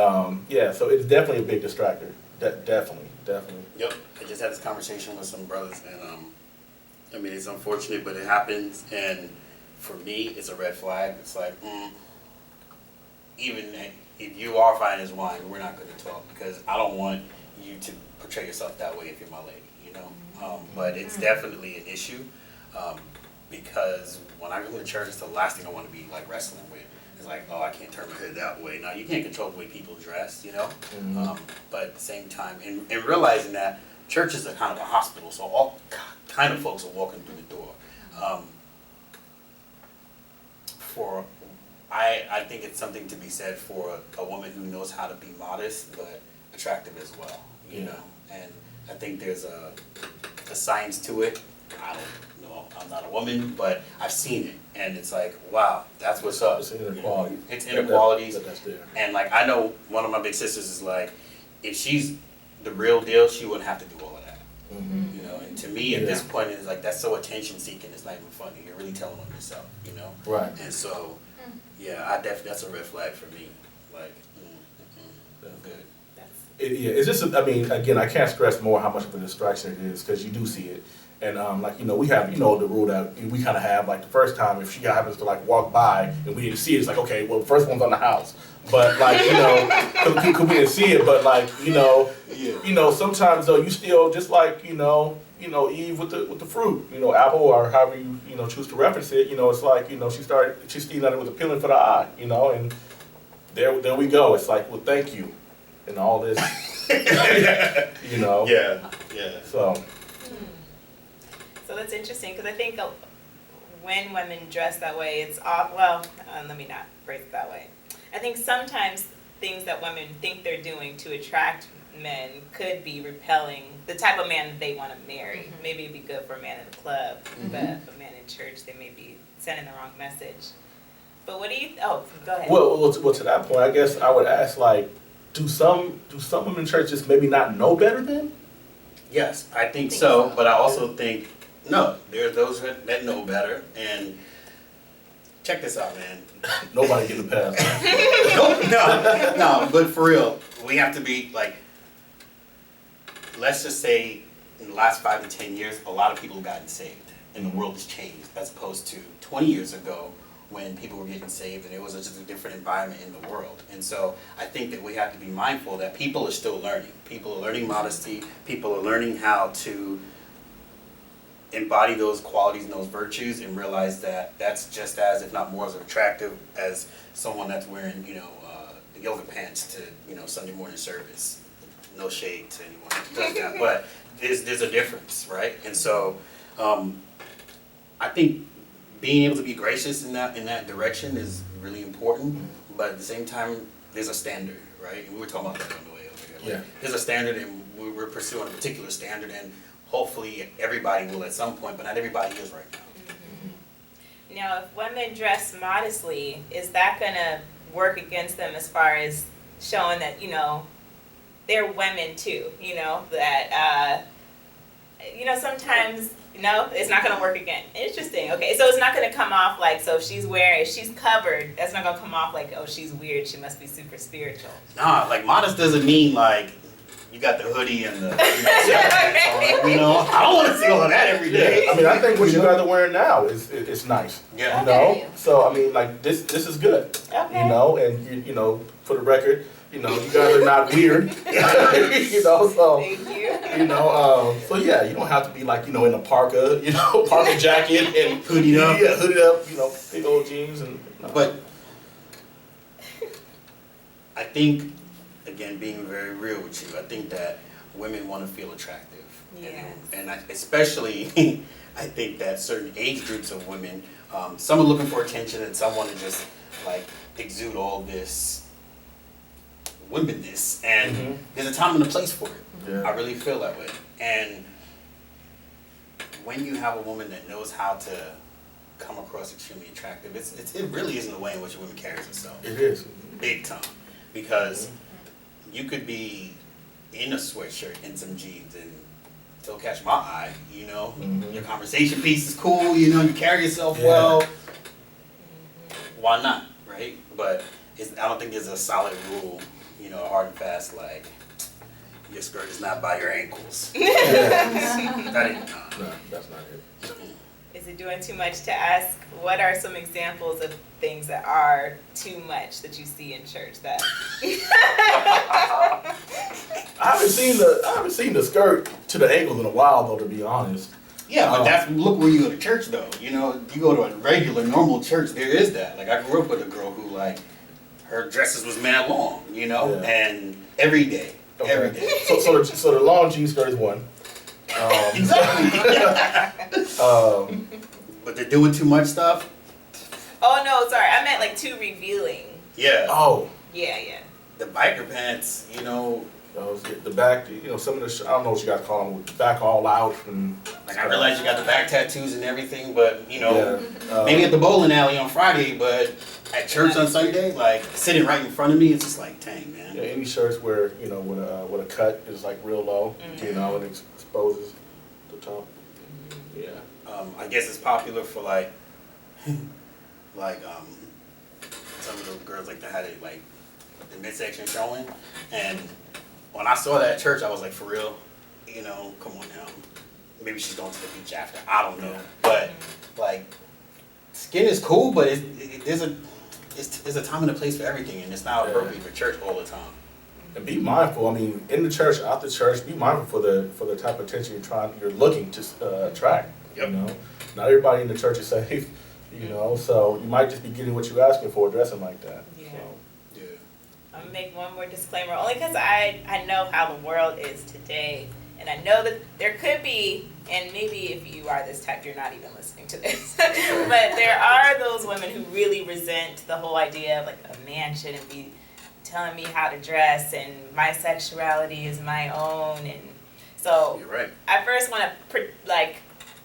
yeah, so it's definitely a big distractor. Definitely. Yep. I just had this conversation with some brothers, and I mean, it's unfortunate, but it happens. And for me, it's a red flag. It's like, even if you are fine as wine, we're not going to talk because I don't want you to portray yourself that way if you're my lady, you know. But it's definitely an issue because when I go to church, it's the last thing I want to be like wrestling with. It's like, oh, I can't turn my head that way. Now, you can't control the way people dress, you know? But at the same time, and realizing that church is a kind of a hospital, so all kind of folks are walking through the door. I think it's something to be said for a woman who knows how to be modest, but attractive as well, you know? And I think there's a science to it. I don't know, I'm not a woman, but I've seen it. And it's like, wow, that's what's up. It's inequality. It's inequalities. That's there. And like, I know one of my big sisters is like, if she's the real deal, she wouldn't have to do all of that. You know, and to me at this point, it's like, that's so attention seeking, it's not even funny. You're really telling on yourself, you know? Right. And so, yeah, that's a red flag for me. Like, that's good. It's just, I mean, again, I can't stress more how much of a distraction it is because you do see it. And like, you know, we have, you know, the rule that we kind of have, like the first time, if she happens to like walk by and we didn't see it, it's like, okay, well, the first one's on the house. But like, you know, cause we didn't see it, but like, you know, sometimes though, you still just like, you know, Eve with the fruit, you know, apple or however you know, choose to reference it, you know, it's like, you know, she's seen that it was appealing for the eye, you know, and there we go. It's like, well, thank you. And all this, you know. Yeah. So that's interesting because I think when women dress that way, it's off. Well, let me not phrase it that way. I think sometimes things that women think they're doing to attract men could be repelling the type of man that they want to marry. Maybe it'd be good for a man in the club, but a man in church, they may be sending the wrong message. But what do you? Oh, go ahead. Well, to that point, I guess I would ask, like, do some women in churches maybe not know better then? Yes, I think so, but I also think, no, there are those that know better, and check this out, man. Nobody getting a pass. No, but for real, we have to be like, let's just say in the last 5 to 10 years, a lot of people have gotten saved, and the world has changed as opposed to 20 years ago when people were getting saved and it was just a different environment in the world. And so I think that we have to be mindful that people are still learning. People are learning modesty. People are learning how to embody those qualities and those virtues and realize that that's just as, if not more, as attractive as someone that's wearing, the yoga pants to, Sunday morning service. No shade to anyone who does that, but there's a difference, right? And so, I think being able to be gracious in that direction is really important, but at the same time, there's a standard, right? And we were talking about that on the way over here. Yeah. There's a standard, and we're pursuing a particular standard, and hopefully everybody will at some point, but not everybody is right now. Now, if women dress modestly, is that going to work against them as far as showing that, they're women too, that, sometimes, it's not going to work again. Interesting. Okay, so it's not going to come off like, so if she's covered, that's not going to come off like, oh, she's weird, she must be super spiritual. Nah, like modest doesn't mean like you got the hoodie and the, I don't want to see all of that every day. Yeah, I mean, I think what you guys are wearing now is nice. Yeah. Okay. So I mean, like this is good. Okay. And for the record, you guys are not weird. So Thank you. so yeah, you don't have to be like in a parka, parka jacket and Hoodied up. Yeah, hooded up, big old jeans and. But I think, again, being very real with you, I think that women want to feel attractive. Yes. And especially, I think that certain age groups of women, some are looking for attention and some want to just like exude all this womanness. And there's a time and a place for it. Yeah. I really feel that way. And when you have a woman that knows how to come across extremely attractive, it really isn't the way in which a woman carries herself. It is. Big time. Because you could be in a sweatshirt and some jeans and still catch my eye, Your conversation piece is cool, you carry yourself well. Why not, right? But I don't think there's a solid rule, hard and fast, like, your skirt is not by your ankles. That ain't, No, that's not it. Is it doing too much to ask, what are some examples of things that are too much that you see in church that? I haven't seen the skirt to the ankles in a while though, to be honest. Yeah, but look where you go to church though. You go to a regular, normal church, there is that. Like I grew up with a girl who like, her dresses was mad long, and every day. Okay. Every day. So the long jean skirt is one. Exactly. But they're doing too much stuff. Oh no, sorry, I meant like too revealing. Yeah. Oh. Yeah. The biker pants, The back, some of the, I don't know what you guys call them, with the back all out and. Like I realize you got the back tattoos and everything, but Yeah. maybe at the bowling alley on Friday, but at church on Sunday, like sitting right in front of me, it's just like, dang, man. Yeah, any shirts where with a cut is like real low, and it exposes the top. Yeah. I guess it's popular for like, some of the girls like to have it like the midsection showing, and when I saw that at church, I was like, for real, come on now. Maybe she's going to the beach after. I don't know, but like, skin is cool, but there's a time and a place for everything, and it's not appropriate for church all the time. And be mindful. I mean, in the church, out the church, be mindful for the type of attention you're looking to attract. Yep. Not everybody in the church is safe. So you might just be getting what you're asking for dressing like that. Yeah. So. Yeah. I'm gonna make one more disclaimer, only because I know how the world is today, and I know that there could be, and maybe if you are this type, you're not even listening to this, but there are those women who really resent the whole idea of like a man shouldn't be telling me how to dress and my sexuality is my own, and so You're right. I first want to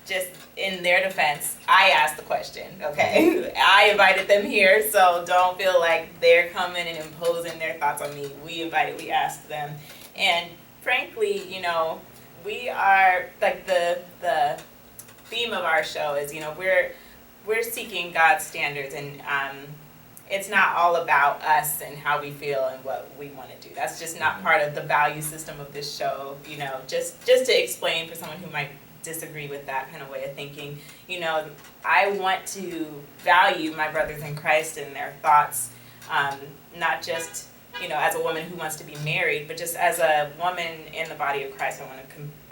just in their defense, I asked the question, okay? I invited them here, so don't feel like they're coming and imposing their thoughts on me. We asked them. And frankly, we are, like the theme of our show is, we're seeking God's standards, and it's not all about us and how we feel and what we want to do. That's just not part of the value system of this show, just to explain for someone who might disagree with that kind of way of thinking. I want to value my brothers in Christ and their thoughts, not just, as a woman who wants to be married, but just as a woman in the body of Christ. I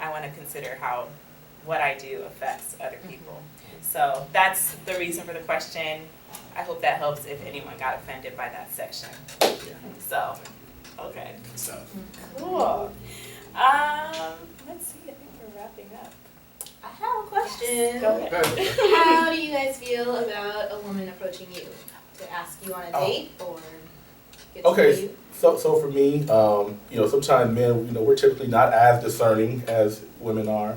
want to consider how what I do affects other people. So that's the reason for the question. I hope that helps if anyone got offended by that section. So, okay. So, Cool. Let's see, I think we're wrapping up. I have a question. Go ahead. How do you guys feel about a woman approaching you to ask you on a date or get to know Okay, you? so for me, sometimes men, we're typically not as discerning as women are.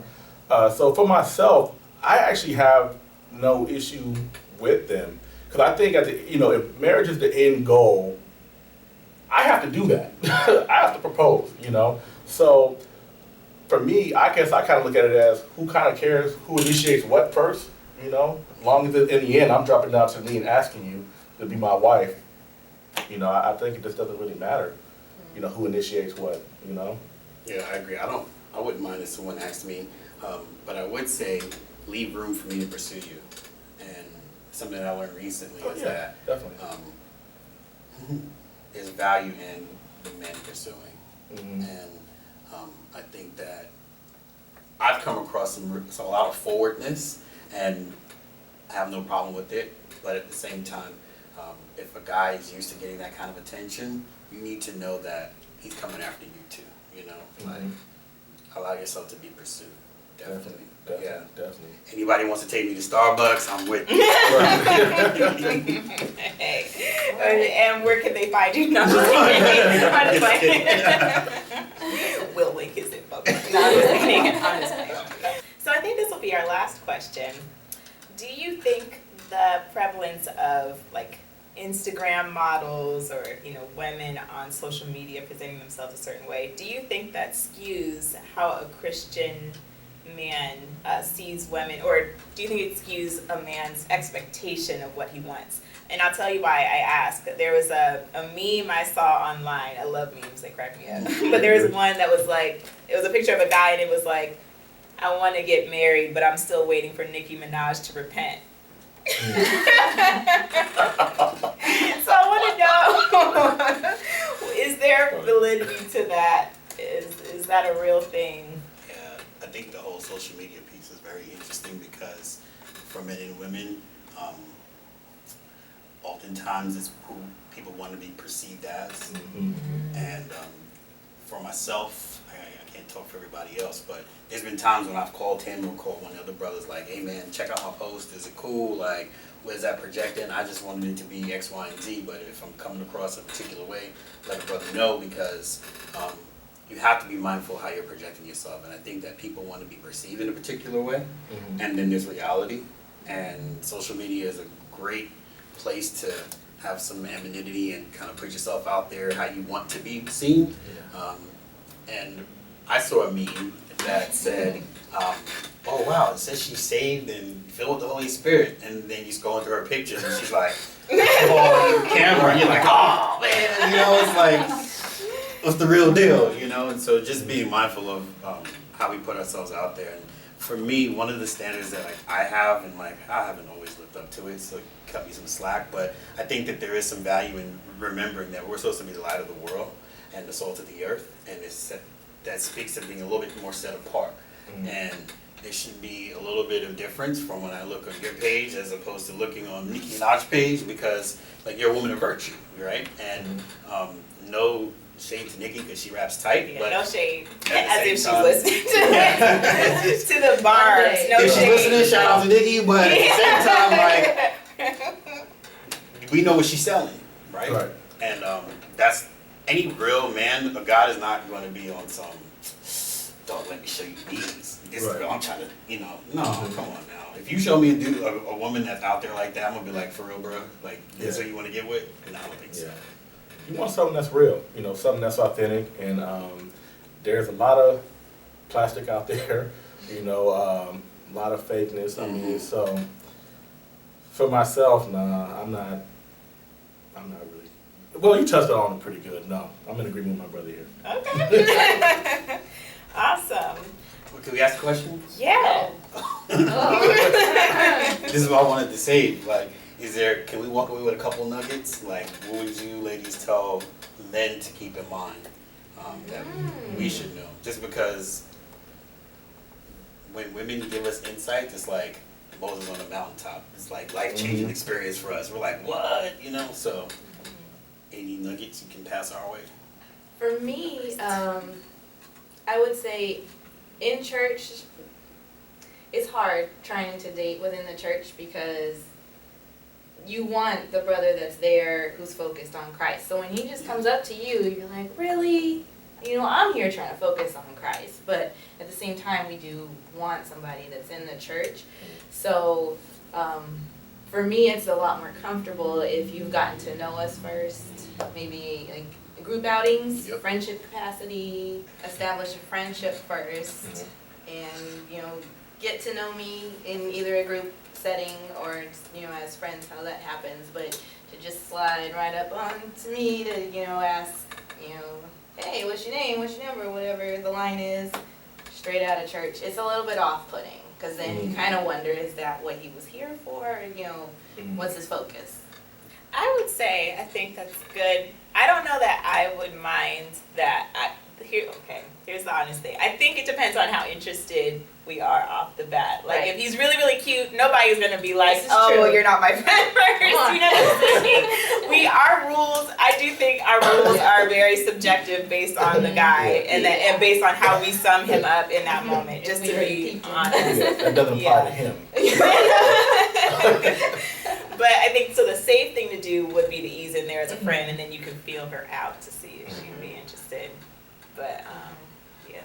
So for myself, I actually have no issue with them. Because I think if marriage is the end goal, I have to do that. I have to propose, So for me, I guess I kind of look at it as who kind of cares who initiates what first, As long as in the end I'm dropping down to me and asking you to be my wife, I think it just doesn't really matter, who initiates what, yeah, I agree. I wouldn't mind if someone asked me, but I would say leave room for me to pursue you. And something that I learned recently is that definitely. there's value in the men pursuing. Mm-hmm. And I think that I've come across a lot of forwardness, and I have no problem with it. But at the same time, if a guy is used to getting that kind of attention, you need to know that he's coming after you too. Like allow yourself to be pursued. Definitely. Definitely. Anybody wants to take me to Starbucks, I'm with you. Hey. And where can they find you? No, I'm just kidding. We'll link his info. No, I'm just kidding. I'm just kidding. So I think this will be our last question. Do you think the prevalence of Instagram models or women on social media presenting themselves a certain way, do you think that skews how a Christian man sees women, or do you think it skews a man's expectation of what he wants? And I'll tell you why I ask. There was a meme I saw online. I love memes, they crack me up. But there was one that was it was a picture of a guy and it was I want to get married, but I'm still waiting for Nicki Minaj to repent. So I want to know, is there validity to that? Is that a real thing? Yeah, I think the whole social media piece is very interesting because for men and women, oftentimes it's who people want to be perceived as. Mm-hmm. And for myself, I can't talk for everybody else, but there's been times when I've called him or called one of the other brothers hey man, check out my post, is it cool? What is that projecting? I just wanted it to be X, Y, and Z, but if I'm coming across a particular way, let a brother know because you have to be mindful how you're projecting yourself. And I think that people want to be perceived in a particular way, and then there's reality. And social media is a great place to have some anonymity and kind of put yourself out there how you want to be seen. And I saw a meme that said, oh wow, it says she's saved and filled with the Holy Spirit. And then you scroll into her pictures and she's oh, the camera, and you're oh man, it's what's the real deal, And so just being mindful of how we put ourselves out there. And for me, one of the standards that I have, and I haven't always lived up to it, so cut me some slack, but I think that there is some value in remembering that we're supposed to be the light of the world and the salt of the earth, and that speaks to being a little bit more set apart. And there should be a little bit of difference from when I look on your page as opposed to looking on Nicki Minaj's page, because you're a woman of virtue, right? And no shade to Nicki because she raps tight, Yeah, but no shade. at As the if same she's time- listening to the bars. No if she's shade. listening, shout out to Nicki, but at the same time, we know what she's selling, right? Right. And that's any real man of God is not going to be on some, don't let me show you these. This Right. girl, I'm trying to, no, come on now. If you show me a woman that's out there like that, I'm going to be for real, bro? This who you want to get with? No, I don't think so. Yeah. You want something that's real, something that's authentic, and there's a lot of plastic out there, a lot of fakeness. I mean, so for myself, nah, I'm not really. Well, you touched on it pretty good. No, I'm in agreement with my brother here. Okay. Awesome. Well, can we ask a question? Yeah. This is what I wanted to say. Can we walk away with a couple nuggets? What would you ladies tell men to keep in mind that we should know? Just because when women give us insights, it's like Moses on the mountaintop. It's like life-changing experience for us. We're like, what? You know, so any nuggets you can pass our way? For me, I would say in church, it's hard trying to date within the church because you want the brother that's there who's focused on Christ. So when he just comes up to you, you're like, really? You know, I'm here trying to focus on Christ. But at the same time, we do want somebody that's in the church. So for me, it's a lot more comfortable if you've gotten to know us first, maybe like group outings, friendship capacity, establish a friendship first, and, you know, get to know me in either a group setting or, you know, as friends, how that happens. But to just slide right up on to me to, you know, ask, you know, hey, what's your name, what's your number, whatever the line is, straight out of church, it's a little bit off-putting. Because then you kind of wonder, is that what he was here for? Or, you know, what's his focus? I would say, I think that's good. I don't know that I would mind that. Here's the honest thing. I think it depends on how interested we are off the bat. Like, if he's really, really cute, nobody's going to be like, oh, well, you're not my friend first. You know what I'm saying? Our rules, I do think our rules are very subjective based on the guy and based on how we sum him up in that moment, just to be honest. That doesn't apply to him. But I think, so the safe thing to do would be to ease in there as a friend, and then you can feel her out to see if she'd be interested. But, yeah.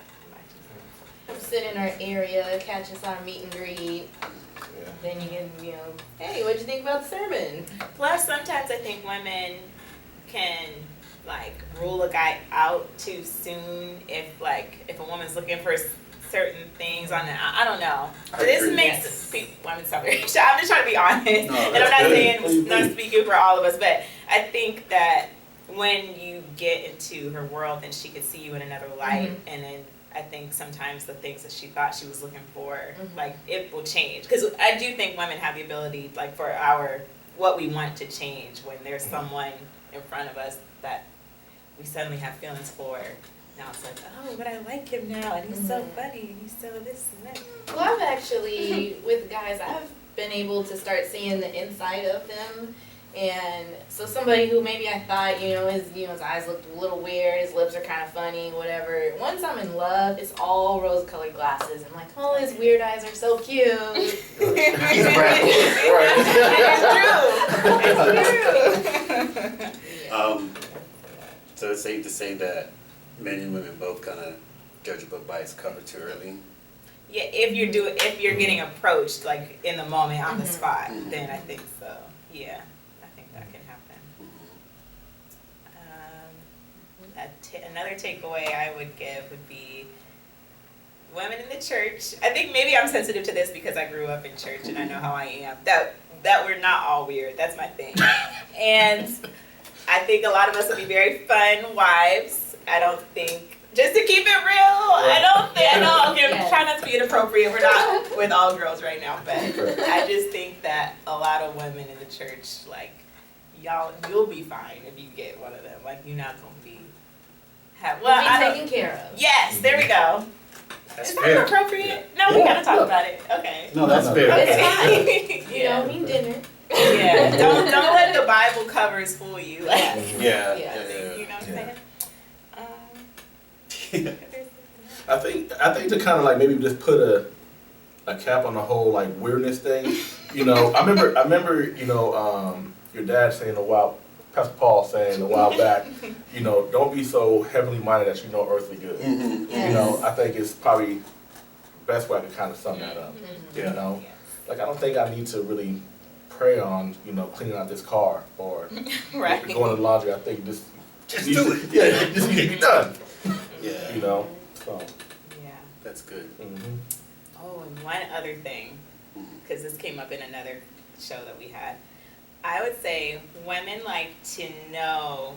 Come sit in our area, catch us on a meet and greet. Then you can, you know, hey, what'd you think about the sermon? Plus, sometimes I think women can, like, rule a guy out too soon if a woman's looking for certain things on it. I don't know. This makes women sound very shy. I'm just trying to be honest. And I'm not saying, not speaking for all of us, but I think that when you get into her world, then she could see you in another light, and then I think sometimes the things that she thought she was looking for, like, it will change. Because I do think women have the ability, like, for what we want to change when there's someone in front of us that we suddenly have feelings for. Now it's like, oh, but I like him now, and he's so funny, and he's so this and that. Well, I've actually, with guys, I've been able to start seeing the inside of them. And so somebody who maybe I thought, his eyes looked a little weird, his lips are kind of funny, whatever. Once I'm in love, it's all rose-colored glasses. I'm like, oh, his weird eyes are so cute. He's right. It's true. So it's safe to say that men and women both kind of judge a book by its cover too early. Yeah, if you're getting approached, like, in the moment, on the spot, then I think so. Yeah. That can happen. Another takeaway I would give would be women in the church. I think maybe I'm sensitive to this because I grew up in church and I know how I am. That we're not all weird. That's my thing. And I think a lot of us will be very fun wives. I don't think, just to keep it real, I'm trying not to be inappropriate. We're not with all girls right now, but I just think that a lot of women in the church, like, you'll be fine if you get one of them. Like, you're not gonna be taken care of. Yes, there we go. That's Is fair. that appropriate? No, we gotta talk about it. Okay. No, that's fair. It's fine. Yeah. Mean dinner. Yeah. Don't let the Bible covers fool you. Like, Yeah. you know what I'm saying? I think to kind of like maybe just put a cap on the whole like weirdness thing. I remember your dad saying Pastor Paul saying a while back, don't be so heavenly minded that you know earthly good. Yes. I think it's probably the best way I could kind of sum that up. Like, I don't think I need to really pray on, cleaning out this car or Right. going to the laundry. I think just do it. Yeah, it just needs to be done. Yeah. So. Yeah. That's good. Oh, and one other thing, because this came up in another show that we had. I would say women like to know,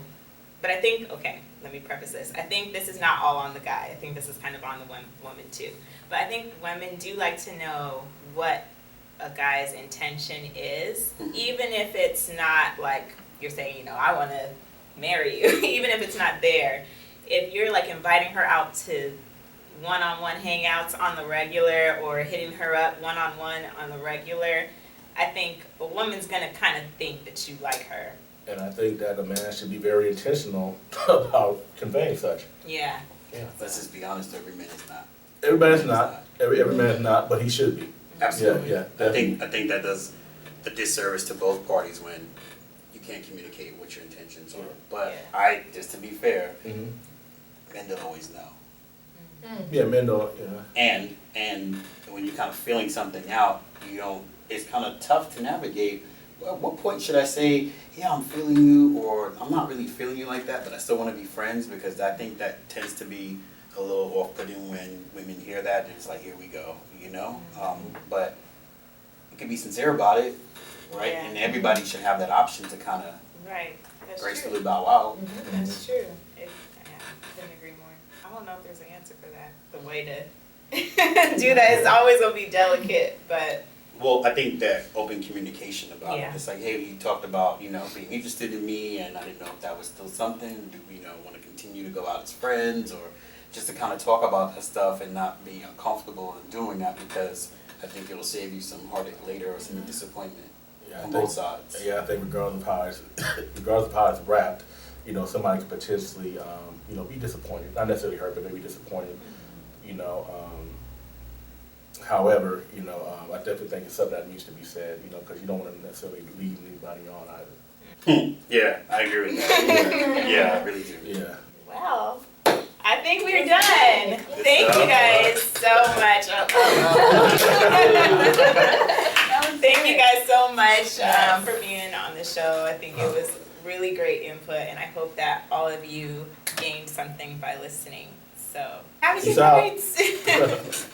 but I think, okay, let me preface this. I think this is not all on the guy. I think this is kind of on the woman too. But I think women do like to know what a guy's intention is, even if it's not like you're saying, I want to marry you, even if it's not there. If you're like inviting her out to one-on-one hangouts on the regular or hitting her up one-on-one on the regular, I think a woman's gonna kind of think that you like her. And I think that a man should be very intentional about conveying such. Yeah. Yeah. Let's just be honest, every man is not. Everybody's not. Every man is not, but he should be. Absolutely. Yeah, I think that does a disservice to both parties when you can't communicate what your intentions are. But Yeah. just to be fair, Mm-hmm. men don't always know. Yeah, men don't. Yeah. And when you're kind of feeling something out, you don't. It's kind of tough to navigate. Well, at what point should I say, yeah, I'm feeling you, or I'm not really feeling you like that, but I still want to be friends? Because I think that tends to be a little off-putting when women hear that, and it's like, here we go, you know? But you can be sincere about it, right? Yeah. And everybody should have that option to kind of Right. That's gracefully true. bow out. That's true. Couldn't agree more. I don't know if there's an answer for that. The way to do that is always gonna be delicate, but Well, I think that open communication about Yeah. it. It's like, hey, you talked about, being interested in me, and I didn't know if that was still something. Do we, want to continue to go out as friends, or just to kind of talk about that stuff and not be uncomfortable in doing that, because I think it'll save you some heartache later or some disappointment Yeah, I on think- both sides. Yeah, I think regardless of how it's wrapped, somebody could potentially, be disappointed. Not necessarily hurt, but maybe disappointed. However, I definitely think it's something that needs to be said, because you don't want to necessarily lead anybody on either. Yeah, I agree with that. Yeah, I really do. Yeah. well, I think we're done. Thank you guys so much. Thank you guys so much for being on the show. I think it was really great input, and I hope that all of you gained something by listening. So, have a Peace good out. night.